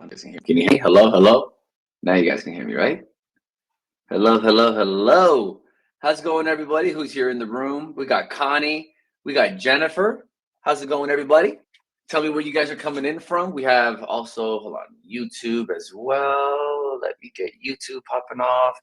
Can you hear me? Hello, hello. Now you guys can hear me, right? Hello, hello, hello. How's it going, everybody? Who's here in the room? We got Connie. We got Jennifer. How's it going, everybody? Tell me where you guys are coming in from. We have also, hold on, YouTube as well. Let me get YouTube popping off.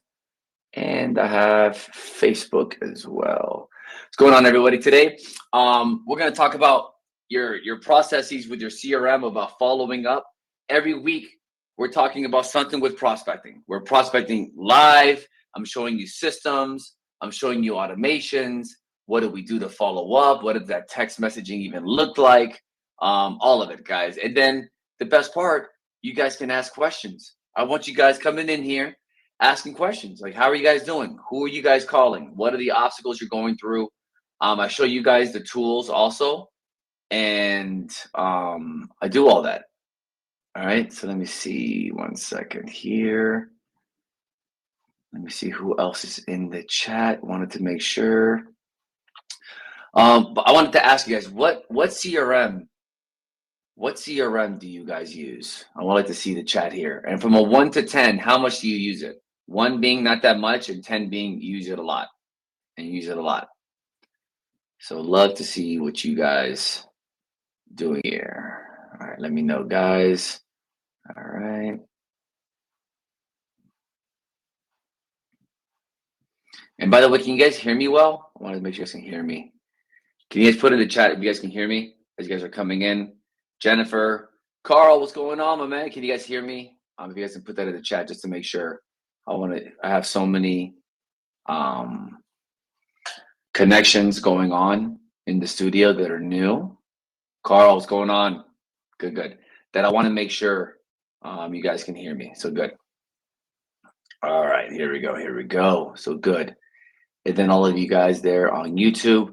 And I have Facebook as well. What's going on, everybody? Today, we're going to talk about your processes with your CRM, about following up. Every week, we're talking about something with prospecting. We're prospecting live. I'm showing you systems. I'm showing you automations. What do we do to follow up? What does that text messaging even look like? All of it, guys. And then the best part, you guys can ask questions. I want you guys coming in here asking questions like, how are you guys doing? Who are you guys calling? What are the obstacles you're going through? I show you guys the tools also, and I do all that. All right, so let me see 1 second here. Let me see who else is in the chat. Wanted to make sure. But I wanted to ask you guys, what CRM do you guys use? I would like to see the chat here. And from a 1 to 10, how much do you use it? 1 being not that much, and 10 being you use it a lot. So love to see what you guys doing here. All right, let me know, guys. All right. And by the way, can you guys hear me well? I wanted to make sure you guys can hear me. Can you guys put in the chat if you guys can hear me as you guys are coming in? Jennifer, Carl, what's going on, my man? Can you guys hear me? If you guys can put that in the chat just to make sure. I have so many connections going on in the studio that are new. Carl, what's going on? Good. That I want to make sure you guys can hear me. So good. All right, here we go. So good. And then all of you guys there on YouTube.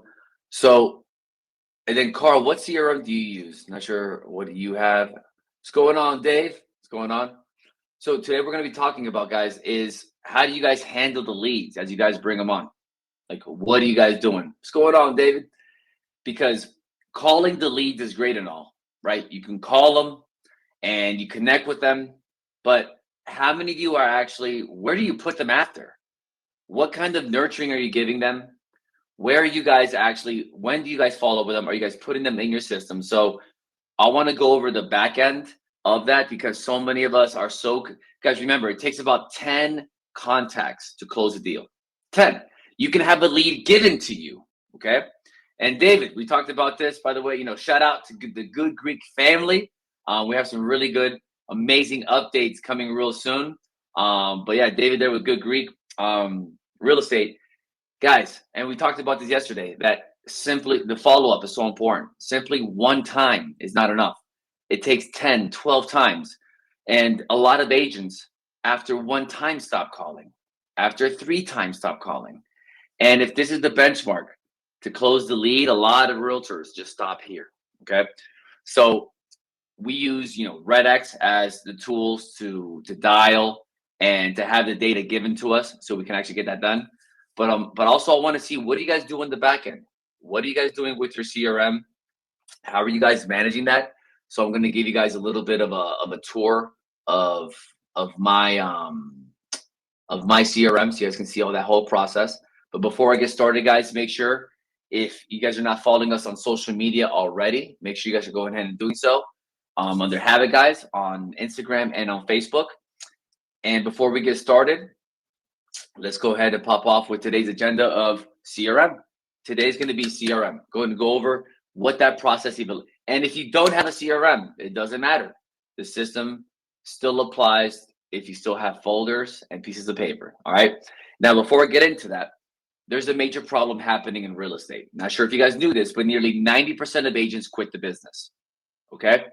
So, and then Carl, what CRM do you use? Not sure what do you have. What's going on, Dave? What's going on? So today we're going to be talking about, guys, is how do you guys handle the leads as you guys bring them on? Like, what are you guys doing? What's going on, David? Because calling the leads is great and all, right? You can call them and you connect with them, but how many of you are actually, where do you put them after? What kind of nurturing are you giving them? Where are you guys actually, when do you guys follow with them? Are you guys putting them in your system? So I want to go over the back end of that because so many of us are guys, remember, it takes about 10 contacts to close a deal. 10. You can have a lead given to you, okay? And David, we talked about this, by the way, shout out to the Good Greek family. We have some really good, amazing updates coming real soon. But yeah, David there with Good Greek real estate. Guys, and we talked about this yesterday, that simply the follow-up is so important. Simply one time is not enough. It takes 10, 12 times. And a lot of agents, after 1 time, stop calling. After 3 times, stop calling. And if this is the benchmark to close the lead, a lot of realtors just stop here, okay? So we use, RedX as the tools to dial and to have the data given to us so we can actually get that done. But also I want to see, what do you guys do in the back end? What are you guys doing with your CRM? How are you guys managing that? So I'm going to give you guys a little bit of a tour of my CRM so you guys can see all that whole process. But before I get started, guys, make sure if you guys are not following us on social media already, make sure you guys are going ahead and doing so under Habit Guys on Instagram and on Facebook. And before we get started, let's go ahead and pop off with today's agenda of CRM. Today's going to be CRM. Going to go over what that process even. And if you don't have a CRM, it doesn't matter. The system still applies if you still have folders and pieces of paper. All right. Now, before I get into that, there's a major problem happening in real estate. Not sure if you guys knew this, but nearly 90% of agents quit the business. Okay.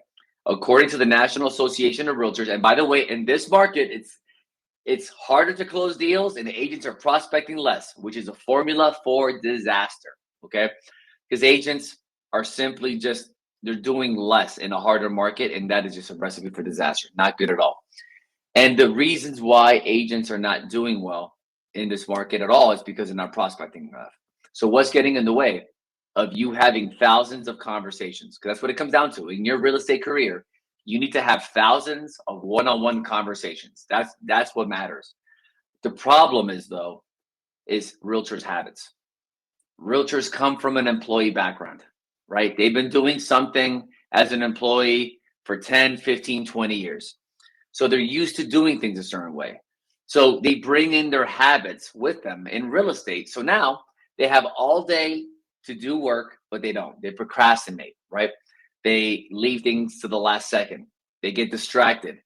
According to the National Association of Realtors. And by the way, in this market, it's harder to close deals and agents are prospecting less, which is a formula for disaster, okay? Because agents are simply they're doing less in a harder market, and that is just a recipe for disaster. Not good at all. And the reasons why agents are not doing well in this market at all is because they're not prospecting enough. So what's getting in the way of you having thousands of conversations? Because that's what it comes down to. In your real estate career, You need to have thousands of one-on-one conversations. That's what matters. The problem is though, is realtors' habits. Realtors come from an employee background, right? They've been doing something as an employee for 10, 15, 20 years. So they're used to doing things a certain way. So they bring in their habits with them in real estate. So now they have all day to do work, but they don't. They procrastinate, right? They leave things to the last second. They get distracted.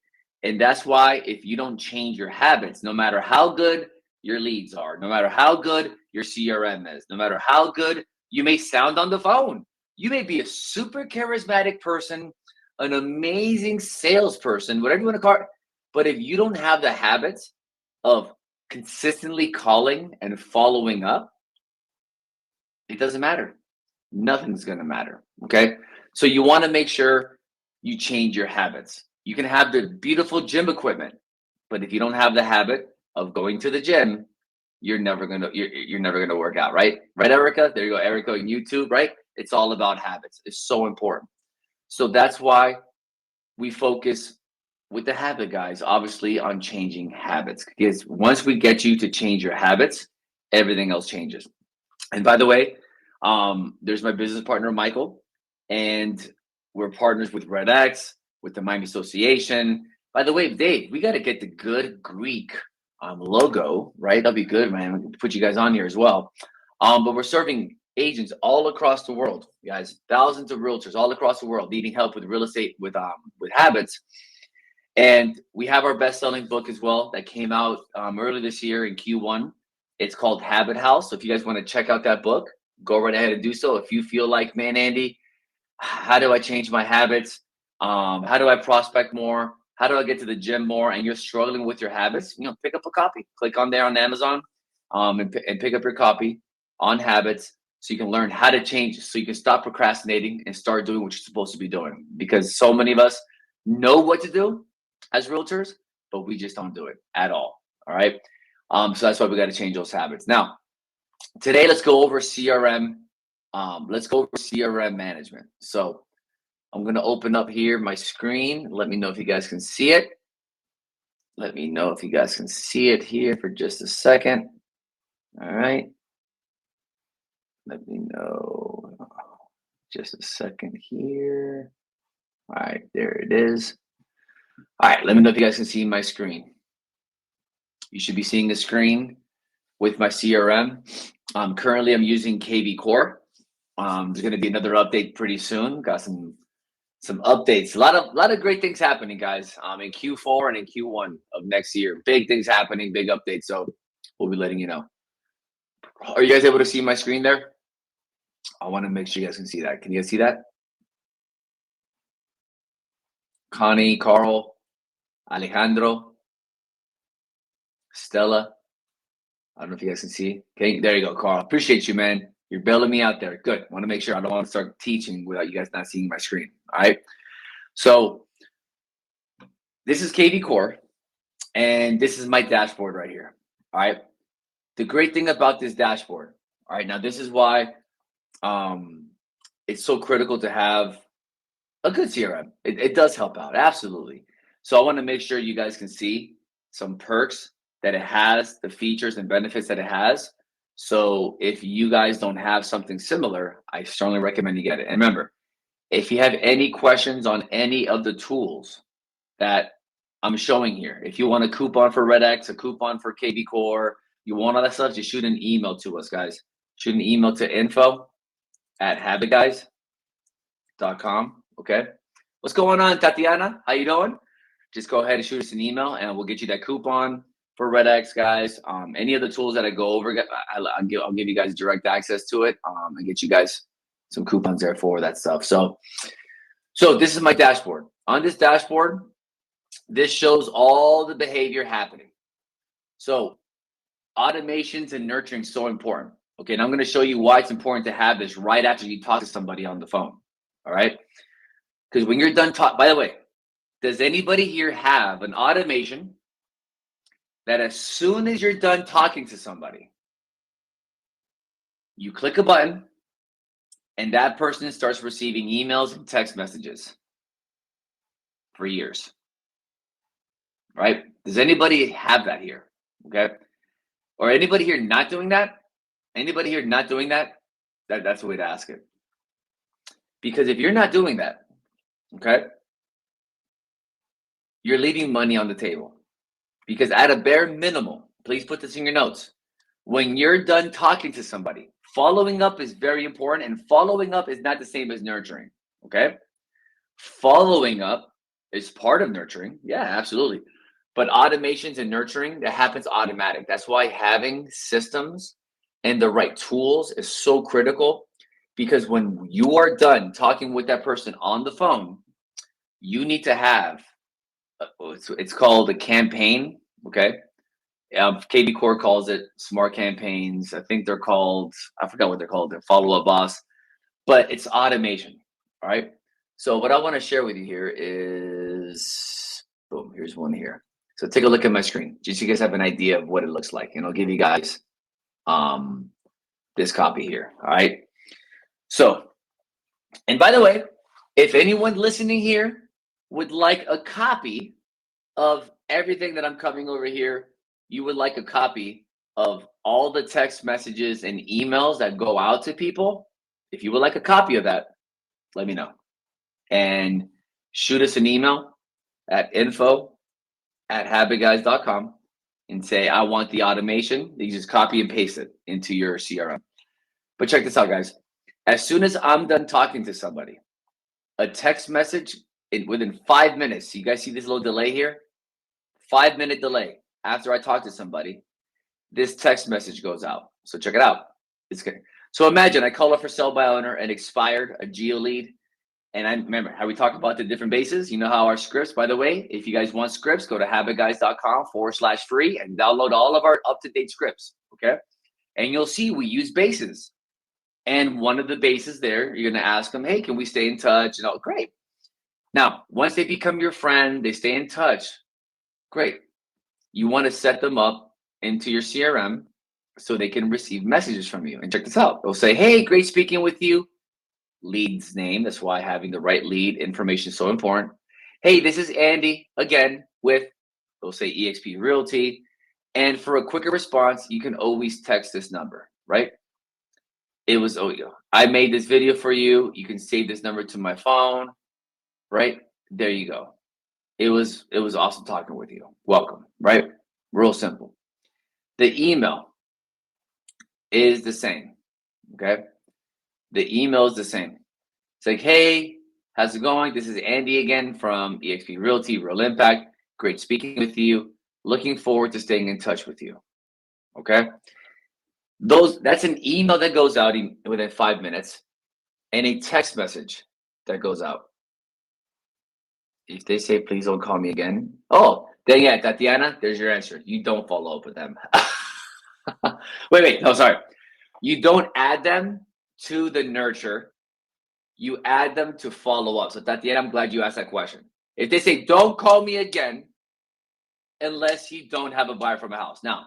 And that's why if you don't change your habits, no matter how good your leads are, no matter how good your CRM is, no matter how good you may sound on the phone, you may be a super charismatic person, an amazing salesperson, whatever you want to call it. But if you don't have the habits of consistently calling and following up, it doesn't matter. Nothing's going to matter. Okay. So you want to make sure you change your habits. You can have the beautiful gym equipment, but if you don't have the habit of going to the gym, you're never gonna work out, right? Right, Erica? There you go, Erica on YouTube, right? It's all about habits. It's so important. So that's why we focus with the habit guys, obviously, on changing habits. Because once we get you to change your habits, everything else changes. And by the way, there's my business partner, Michael, and we're partners with Red X, with the Miami Association. By the way, Dave, we got to get the good Greek logo, right? That'll be good, man. Put you guys on here as well. But we're serving agents all across the world, guys. Thousands of realtors all across the world needing help with real estate, with habits. And we have our best-selling book as well that came out early this year in Q1. It's called Habit House. So if you guys want to check out that book, go right ahead and do so. If you feel like, man, Andy, how do I change my habits? How do I prospect more? How do I get to the gym more? And you're struggling with your habits, pick up a copy. Click on there on Amazon and pick up your copy on habits so you can learn how to change, so you can stop procrastinating and start doing what you're supposed to be doing. Because so many of us know what to do as realtors, but we just don't do it at all. All right. So that's why we got to change those habits. Now, today, let's go over CRM. Let's go over CRM management. So I'm going to open up here my screen. Let me know if you guys can see it. Let me know if you guys can see it here for just a second. All right. Let me know. Just a second here. All right, there it is. All right, let me know if you guys can see my screen. You should be seeing the screen with my CRM. Currently, I'm using KV Core. There's going to be another update pretty soon. Got some updates. A lot of great things happening, guys. In Q4 and in Q1 of next year, big things happening, big updates. So we'll be letting you know. Are you guys able to see my screen there? I want to make sure you guys can see that. Can you guys see that? Connie, Carl, Alejandro, Stella. I don't know if you guys can see. Okay, there you go, Carl. Appreciate you, man. You're bailing me out there. Good. Want to make sure I don't want to start teaching without you guys not seeing my screen. All right. So this is KV Core, and this is my dashboard right here. All right. The great thing about this dashboard, all right, now this is why it's so critical to have a good CRM. It does help out, absolutely. So I want to make sure you guys can see some perks that it has, the features and benefits that it has. So if you guys don't have something similar, I strongly recommend you get it. And remember, if you have any questions on any of the tools that I'm showing here, if you want a coupon for RedX, a coupon for KV Core, you want all that stuff, just shoot an email to us, guys. Shoot an email to info@habitguys.com. Okay. What's going on, Tatiana? How you doing? Just go ahead and shoot us an email, and we'll get you that coupon for RedX, guys. Any of the tools that I go over, I'll give you guys direct access to it, and get you guys some coupons there for that stuff. So this is my dashboard. On this dashboard, this shows all the behavior happening. So automations and nurturing is so important. Okay, and I'm going to show you why it's important to have this right after you talk to somebody on the phone. All right, because when you're done talking, by the way, does anybody here have an automation that as soon as you're done talking to somebody, you click a button and that person starts receiving emails and text messages? for years, right? Does anybody have that here? Okay. Or anybody here not doing that? Anybody here not doing that? That's the way to ask it. Because if you're not doing that, okay, you're leaving money on the table. Because at a bare minimum, please put this in your notes. When you're done talking to somebody, following up is very important, and following up is not the same as nurturing. Okay. Following up is part of nurturing. Yeah, absolutely. But automations and nurturing, that happens automatic. That's why having systems and the right tools is so critical, because when you are done talking with that person on the phone, you need to have it's called a campaign. Okay. KB Core calls it smart campaigns. I think they're called, I forgot what they're called, they're follow up boss, but it's automation. All right. So what I want to share with you here is, boom, here's one here. So take a look at my screen, just so you guys have an idea of what it looks like. And I'll give you guys this copy here. All right. So, and by the way, if anyone listening here would like a copy of everything that I'm covering over here, you would like a copy of all the text messages and emails that go out to people, if you would like a copy of that, let me know. And shoot us an email at info@habitguys.com and say, I want the automation. You just copy and paste it into your CRM. But check this out, guys. As soon as I'm done talking to somebody, a text message within 5 minutes, you guys see this little delay here? 5-minute delay after I talk to somebody, this text message goes out. So check it out. It's good. So imagine I call a for sale by owner, an expired, a geo lead. And I remember how we talk about the different bases. You know how our scripts, by the way, if you guys want scripts, go to habitguys.com/free and download all of our up-to-date scripts. Okay. And you'll see we use bases. And one of the bases there, you're going to ask them, hey, can we stay in touch? And all, great. Now, once they become your friend, they stay in touch. Great. You want to set them up into your CRM so they can receive messages from you. And check this out. They'll say, hey, great speaking with you. Lead's name. That's why having the right lead information is so important. Hey, this is Andy again with, they'll say eXp Realty. And for a quicker response, you can always text this number, right? It was, oh, I made this video for you. You can save this number to my phone, right? There you go. It was awesome talking with you. Welcome, right? Real simple. The email is the same, okay? The email is the same. It's like, hey, how's it going? This is Andy again from eXp Realty, Real Impact. Great speaking with you. Looking forward to staying in touch with you, okay? That's an email that goes out within 5 minutes and a text message that goes out. If they say, please don't call me again. Oh, then yeah, Tatiana, there's your answer. You don't follow up with them. wait, no, sorry. You don't add them to the nurture. You add them to follow up. So Tatiana, I'm glad you asked that question. If they say, don't call me again, unless you don't have a buyer from a house. Now,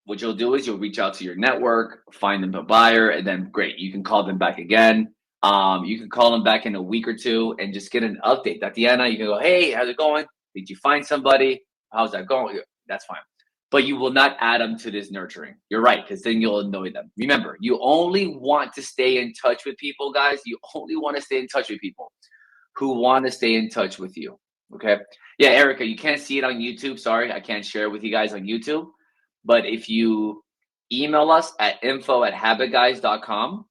what you'll do is you'll reach out to your network, find them a buyer, and then great, you can call them back again. You can call them back in a week or two and just get an update. Tatiana, you can go, hey, how's it going? Did you find somebody? How's that going? That's fine. But you will not add them to this nurturing. You're right, because then you'll annoy them. Remember, you only want to stay in touch with people, guys. You only want to stay in touch with people who want to stay in touch with you. Okay? Yeah, Erica, you can't see it on YouTube. Sorry, I can't share it with you guys on YouTube. But if you email us at info@habitguys.com,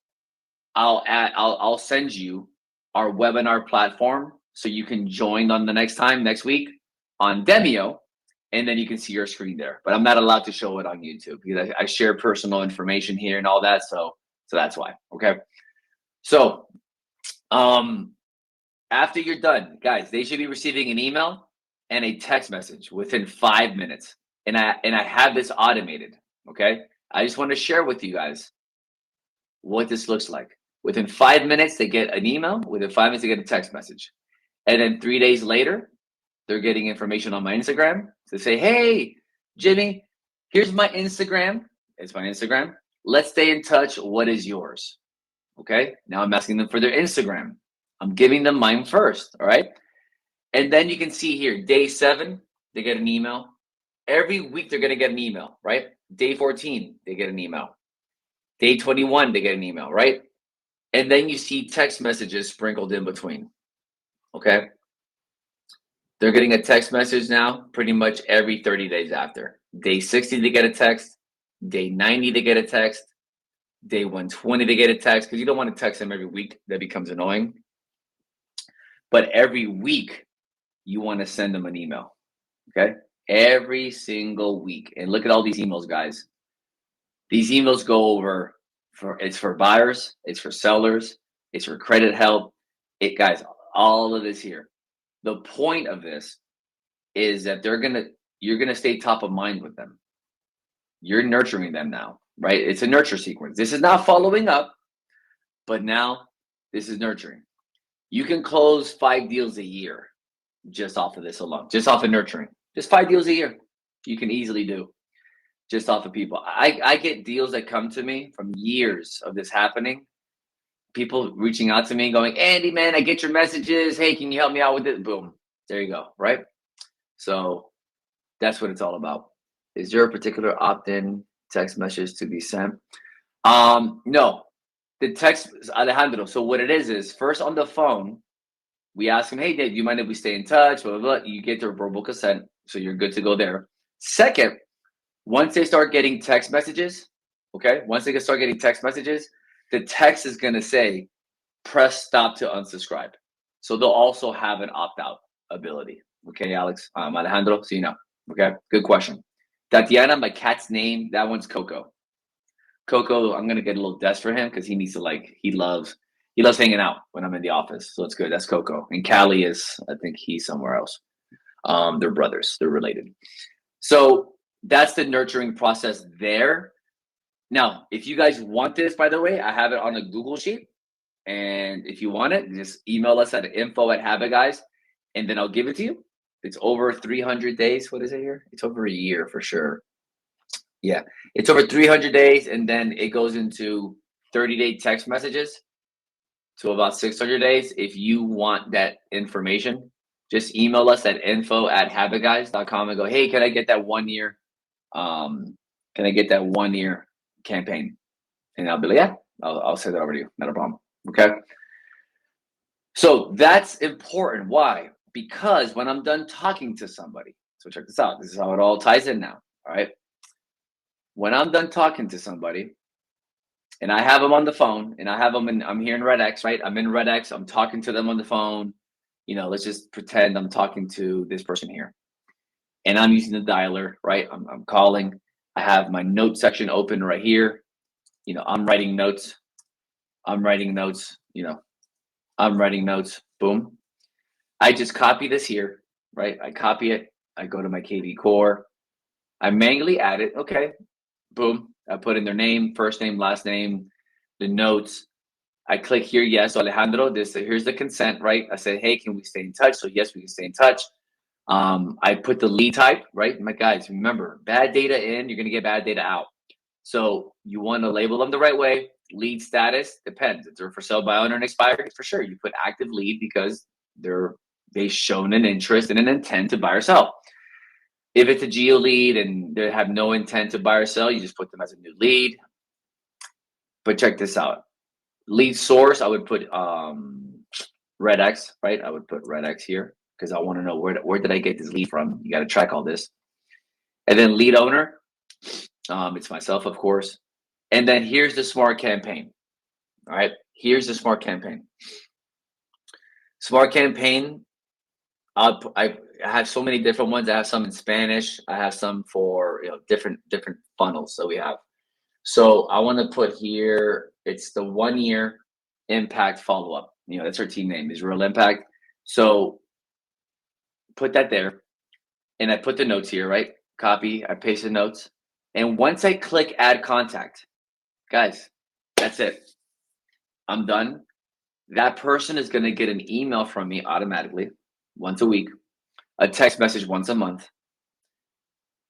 I'll send you our webinar platform so you can join on the next week on Demio, and then you can see your screen there. But I'm not allowed to show it on YouTube because I share personal information here and all that. So that's why. Okay. So after you're done, guys, they should be receiving an email and a text message within 5 minutes. And I have this automated. Okay. I just want to share with you guys what this looks like. Within 5 minutes, they get an email. Within 5 minutes, they get a text message. And then 3 days later, they're getting information on my Instagram. So they say, hey, Jimmy, here's my Instagram. It's my Instagram. Let's stay in touch. What is yours? Okay. Now I'm asking them for their Instagram. I'm giving them mine first. All right. And then you can see here, day 7, they get an email. Every week they're gonna get an email, right? Day 14, they get an email. Day 21, they get an email, right? And then you see text messages sprinkled in between. Okay. They're getting a text message now pretty much every 30 days after. Day 60, they get a text. Day 90, they get a text. Day 120, they get a text because you don't want to text them every week. That becomes annoying. But every week, you want to send them an email. Okay. Every single week. And look at all these emails, guys. These emails go over it's for buyers, it's for sellers, it's for credit help. Guys, all of this here. The point of this is that you're gonna stay top of mind with them. You're nurturing them now, right? It's a nurture sequence. This is not following up, but now this is nurturing. You can close 5 deals a year just off of this alone, just off of nurturing. Just 5 deals a year. You can easily do just off of people. I get deals that come to me from years of this happening. People reaching out to me going, Andy, man, I get your messages. Hey, can you help me out with it? Boom. There you go. Right. So that's what it's all about. Is there a particular opt-in text message to be sent? No. The text, Alejandro. So what it is first on the phone, we ask them, hey, Dave, do you mind if we stay in touch? Blah, blah, blah. You get their verbal consent. So you're good to go there. Second, once they start getting text messages, okay, once they start getting text messages, the text is going to say, press stop to unsubscribe. So they'll also have an opt-out ability. Okay, Alex, Alejandro, so you know. Okay, good question. Tatiana, my cat's name, that one's Coco. Coco, I'm going to get a little desk for him because he needs to he loves hanging out when I'm in the office. So it's good. That's Coco. And Callie is, I think he's somewhere else. They're brothers. They're related. So that's the nurturing process there. Now, if you guys want this, by the way, I have it on a Google sheet. And if you want it, just email us at info@habitguys, and then I'll give it to you. It's over 300 days. What is it here? It's over a year for sure. Yeah, it's over 300 days, and then it goes into 30-day text messages. So about 600 days. If you want that information, just email us at info@habitguys.com and go, hey, can I get that 1 year? Can I get that 1 year campaign? And I'll be like, yeah, I'll send that over to you. Not a problem. Okay. So that's important. Why? Because when I'm done talking to somebody, so check this out. This is how it all ties in now. All right. When I'm done talking to somebody and I have them on the phone and I'm here in Red X, right? I'm in Red X. I'm talking to them on the phone. Let's just pretend I'm talking to this person here. And I'm using the dialer, right? I'm calling. I have my note section open right here. I'm writing notes. I'm writing notes. Boom. I just copy this here, right? I copy it. I go to my KV core. I manually add it. Okay. Boom. I put in their name, first name, last name, the notes. I click here. Yes, Alejandro, here's the consent, right? I say, hey, can we stay in touch? So yes, we can stay in touch. I put the lead type, right? My guys, remember, bad data in, you're going to get bad data out. So you want to label them the right way. Lead status depends. If they're for sale by owner and expired, for sure. You put active lead because they've shown an interest and an intent to buy or sell. If it's a geo lead and they have no intent to buy or sell, you just put them as a new lead. But check this out. Lead source, I would put Red X, right? I would put Red X here because I want to know where did I get this lead from? You got to track all this. And then lead owner, it's myself, of course. And then here's the smart campaign. All right, here's the smart campaign. Smart campaign, I have so many different ones. I have some in Spanish. I have some for different funnels that we have. So I want to put here, it's the 1 year impact follow-up. That's our team name, is Real Impact. So put that there. And I put the notes here, right? Copy, I paste the notes. And once I click add contact, guys, that's it. I'm done. That person is going to get an email from me automatically once a week, a text message once a month.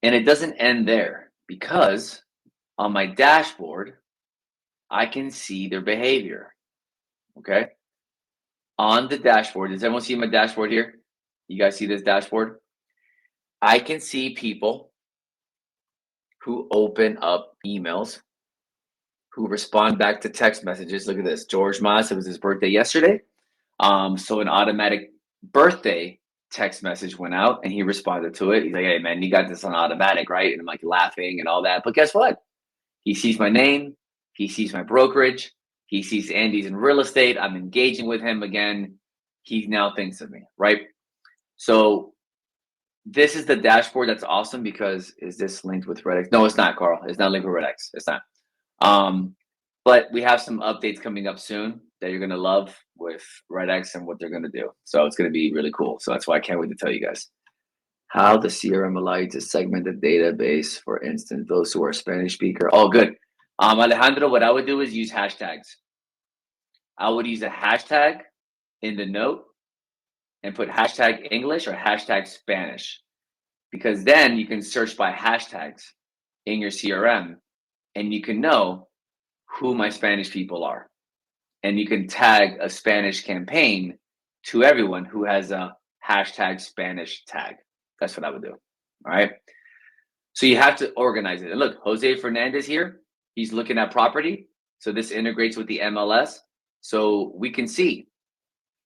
And it doesn't end there because on my dashboard, I can see their behavior. Okay. On the dashboard, does everyone see my dashboard here? You guys see this dashboard? I can see people who open up emails, who respond back to text messages. Look at this. George Mas, it was his birthday yesterday. So an automatic birthday text message went out and he responded to it. He's like, hey man, you got this on automatic, right? And I'm like laughing and all that. But guess what? He sees my name, he sees my brokerage, he sees Andy's in real estate. I'm engaging with him again. He now thinks of me, right? So this is the dashboard. That's awesome because is this linked with RedX? No, it's not, Carl. It's not linked with RedX. It's not. But we have some updates coming up soon that you're gonna love with RedX and what they're gonna do. So it's gonna be really cool. So that's why I can't wait to tell you guys how the CRM allows you to segment the database. For instance, those who are Spanish speaker. Oh, good. Alejandro, what I would do is use hashtags. I would use a hashtag in the note and put hashtag English or hashtag Spanish, because then you can search by hashtags in your CRM and you can know who my Spanish people are. And you can tag a Spanish campaign to everyone who has a hashtag Spanish tag. That's what I would do. All right. So you have to organize it. And look, Jose Fernandez here, he's looking at property. So this integrates with the MLS. So we can see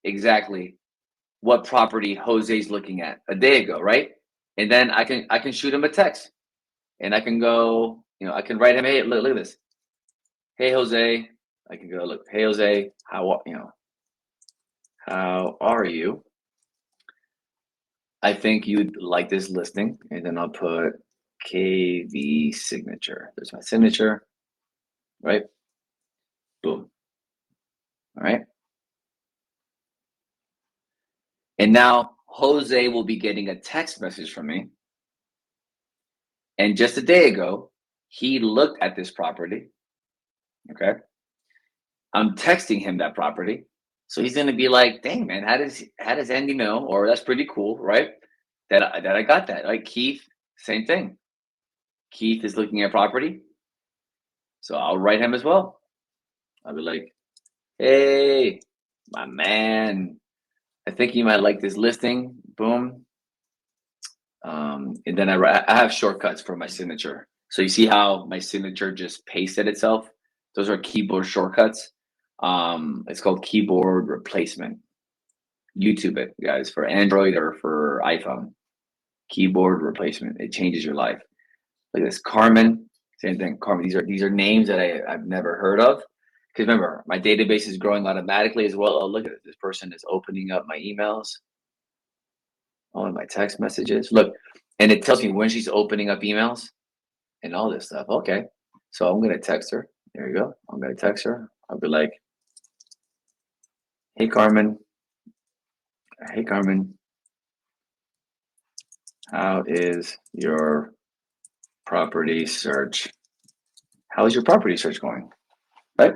exactly what property Jose's looking at a day ago, right? And then I can shoot him a text and I can go, I can write him, hey, look at this. Hey, Jose. I can go, look, hey, Jose, how are you? I think you'd like this listing. And then I'll put KV signature. There's my signature, right? Boom. All right. And now Jose will be getting a text message from me. And just a day ago, he looked at this property. Okay. I'm texting him that property. So he's gonna be like, dang man, how does Andy know? Or that's pretty cool, right? That I got that. Like Keith, same thing. Keith is looking at property. So I'll write him as well. I'll be like, hey, my man, I think you might like this listing. Boom. And then I have shortcuts for my signature. So you see how my signature just pasted itself? Those are keyboard shortcuts. It's called keyboard replacement. YouTube it, guys, for Android or for iPhone. Keyboard replacement. It changes your life. Look at this, Carmen. Same thing, Carmen. These are names that I've never heard of. Because remember, my database is growing automatically as well. Oh, look at it. This person is opening up my emails. All of my text messages. Look, and it tells me when she's opening up emails and all this stuff. Okay. So I'm going to text her. There you go. I'm going to text her. I'll be like, hey, Carmen. Hey, Carmen. How is your property search? How is your property search going? Right?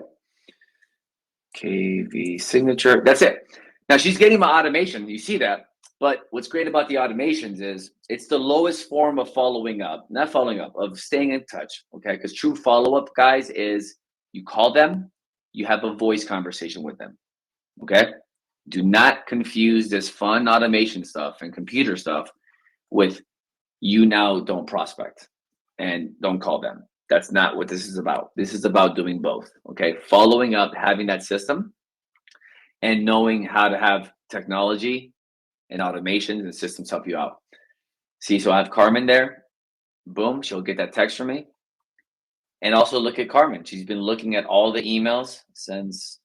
KV signature. That's it. Now she's getting my automation. You see that? But what's great about the automations is it's the lowest form of following up, not following up, of staying in touch. Okay. Because true follow up, guys, is you call them, you have a voice conversation with them. Okay. Do not confuse this fun automation stuff and computer stuff with you now don't prospect and don't call them. That's not what this is about. This is about doing both. Okay. Following up, having that system, and knowing how to have technology and automations and systems help you out. See, so I have Carmen there. Boom, she'll get that text from me. And also look at Carmen. She's been looking at all the emails since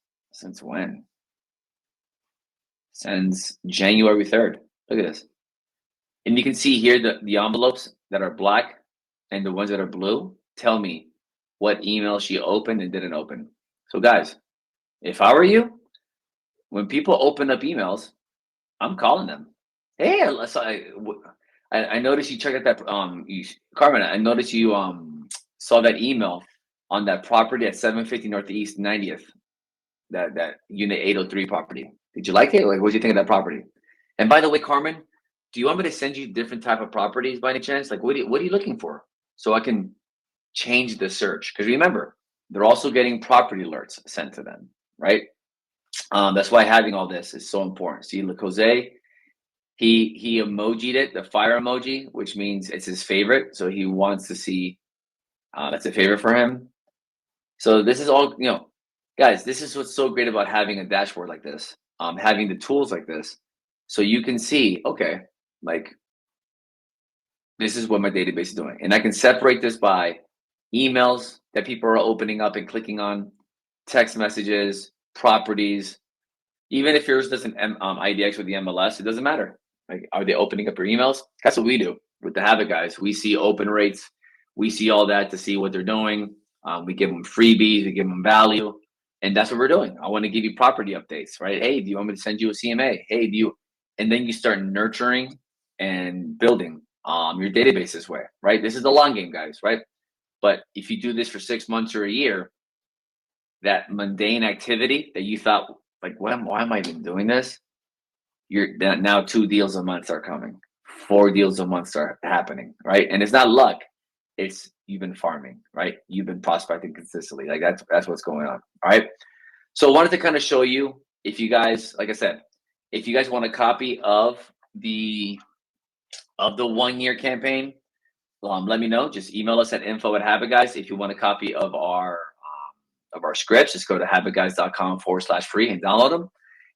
when? Since January 3rd. Look at this. And you can see here the envelopes that are black and the ones that are blue tell me what email she opened and didn't open. So guys, if I were you, when people open up emails, I'm calling them. Hey, I noticed you checked out that Carmen. I noticed you saw that email on that property at 750 Northeast 90th, that unit 803 property. Did you like it? Like, what do you think of that property? And by the way, Carmen, do you want me to send you different type of properties by any chance? Like, what are you looking for? So I can change the search. Because remember, they're also getting property alerts sent to them, right? That's why having all this is so important. See, look, Jose, He emojied it, the fire emoji, which means it's his favorite. So he wants to see that's a favorite for him. So this is all, guys, this is what's so great about having a dashboard like this, having the tools like this. So you can see, okay, like this is what my database is doing. And I can separate this by emails that people are opening up and clicking on, text messages, properties. Even if yours doesn't IDX with the MLS, it doesn't matter. Like, are they opening up your emails? That's what we do with the Habit guys. We see open rates. We see all that to see what they're doing. We give them freebies. We give them value. And that's what we're doing. I want to give you property updates, right? Hey, do you want me to send you a CMA? Hey, do you? And then you start nurturing and building your database this way, right? This is the long game, guys, right? But if you do this for 6 months or a year, that mundane activity that you thought, like, why am I even doing this? You're now 2 deals a month are coming, 4 deals a month are happening, right? And it's not luck, it's you've been farming, right? You've been prospecting consistently. Like that's what's going on. All right. So I wanted to kind of show you, if you guys, like I said, if you guys want a copy of the 1-year campaign, let me know. Just email us at info@habitguys. If you want a copy of our scripts, just go to habitguys.com/free and download them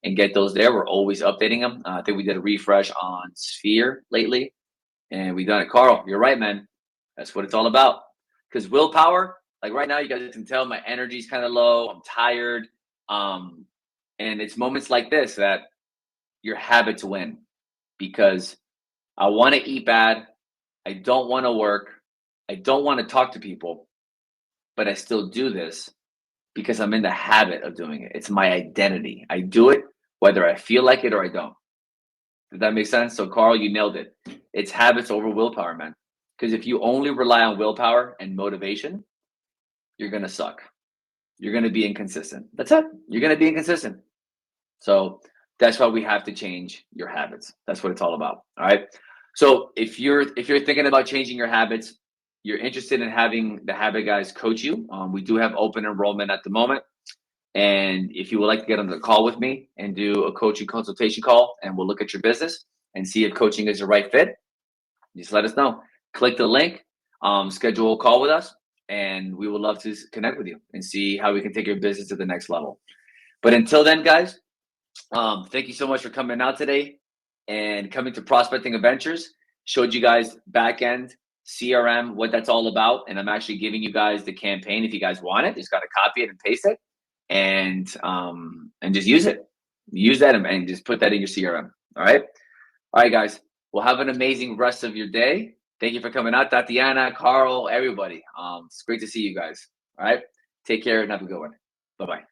and get those there. We're always updating them. I think we did a refresh on Sphere lately, and we done it. Carl, you're right, man. That's what it's all about. Because willpower, like right now, you guys can tell my energy's kind of low. I'm tired. And it's moments like this that your habits win, because I want to eat bad. I don't want to work. I don't want to talk to people, but I still do this because I'm in the habit of doing it. It's my identity. I do it whether I feel like it or I don't. Does that make sense? So, Carl, you nailed it. It's habits over willpower, man. Because if you only rely on willpower and motivation, you're going to suck. You're going to be inconsistent. That's it. You're going to be inconsistent. So that's why we have to change your habits. That's what it's all about. All right. So if you're thinking about changing your habits, you're interested in having the Habit Guys coach you, we do have open enrollment at the moment. And if you would like to get on the call with me and do a coaching consultation call, and we'll look at your business and see if coaching is the right fit, just let us know. Click the link, schedule a call with us, and we would love to connect with you and see how we can take your business to the next level. But until then, guys, thank you so much for coming out today and coming to Prospecting Adventures. Showed you guys back end CRM, what that's all about. And I'm actually giving you guys the campaign. If you guys want it, just got to copy it and paste it and just use it. Use that and just put that in your CRM. All right. All right, guys. Well, have an amazing rest of your day. Thank you for coming out, Tatiana, Carl, everybody. It's great to see you guys. All right. Take care and have a good one. Bye-bye.